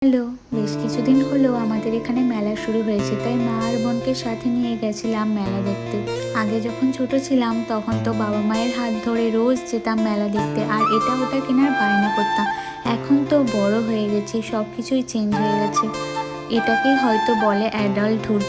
Hello, বেশ কিছুদিন হলো আমাদের এখানে মেলা শুরু হয়েছে, তাই মা আর বোনকে সাথে নিয়ে গেছিলাম মেলা দেখতে। আগে যখন ছোট ছিলাম তখন তো বাবা মায়ের হাত ধরে রোজ যেতাম মেলা দেখতে, আর এটা ওটা কেনার বায়না করতাম। এখন তো বড় হয়ে গেছি, সব কিছুই চেঞ্জ হয়ে গেছে। এটাকেই হয়তো বলে অ্যাডাল্টহুড।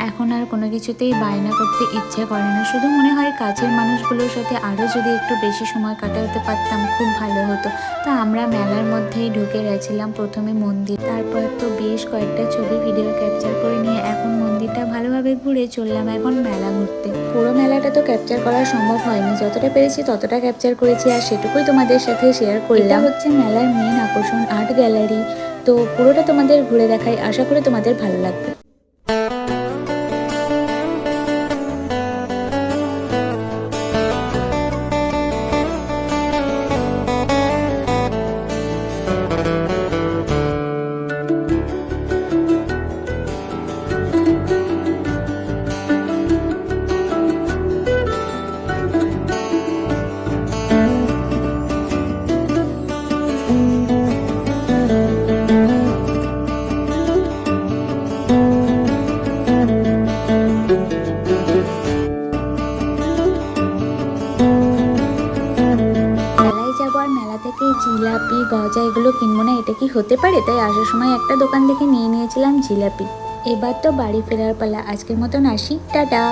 এখন আর কোনো কিছুতেই বায়না করতে ইচ্ছে করে না, শুধু মনে হয় কাছের মানুষগুলোর সাথে আরও যদি একটু বেশি সময় কাটাতে পারতাম খুব ভালো হতো। তা আমরা মেলার মধ্যেই ঢুকে গেছিলাম, প্রথমে মন্দির, তারপর তো বেশ কয়েকটা ছবি ভিডিও ক্যাপচার করে নিয়ে এখন মন্দিরটা ভালোভাবে ঘুরে চললাম এখন মেলা ঘুরতে। পুরো মেলাটা তো ক্যাপচার করা সম্ভব হয়নি, যতটা পেরেছি ততটা ক্যাপচার করেছি আর সেটুকুই তোমাদের সাথে শেয়ার করলাম। হচ্ছে মেলার মেন আকর্ষণ আর্ট গ্যালারি, তো পুরোটা তোমাদের ঘুরে দেখাই, আশা করি তোমাদের ভালো লাগবে। মেলায় যাবো আর মেলা থেকে জিলাপি গজা এগুলো কিনবো না, এটা কি হতে পারে? তাই আসার সময় একটা দোকান থেকে নিয়ে নিয়েছিলাম জিলাপি। এবার তো বাড়ি ফেরার পালা, আজকের মতন আসি, টাটা।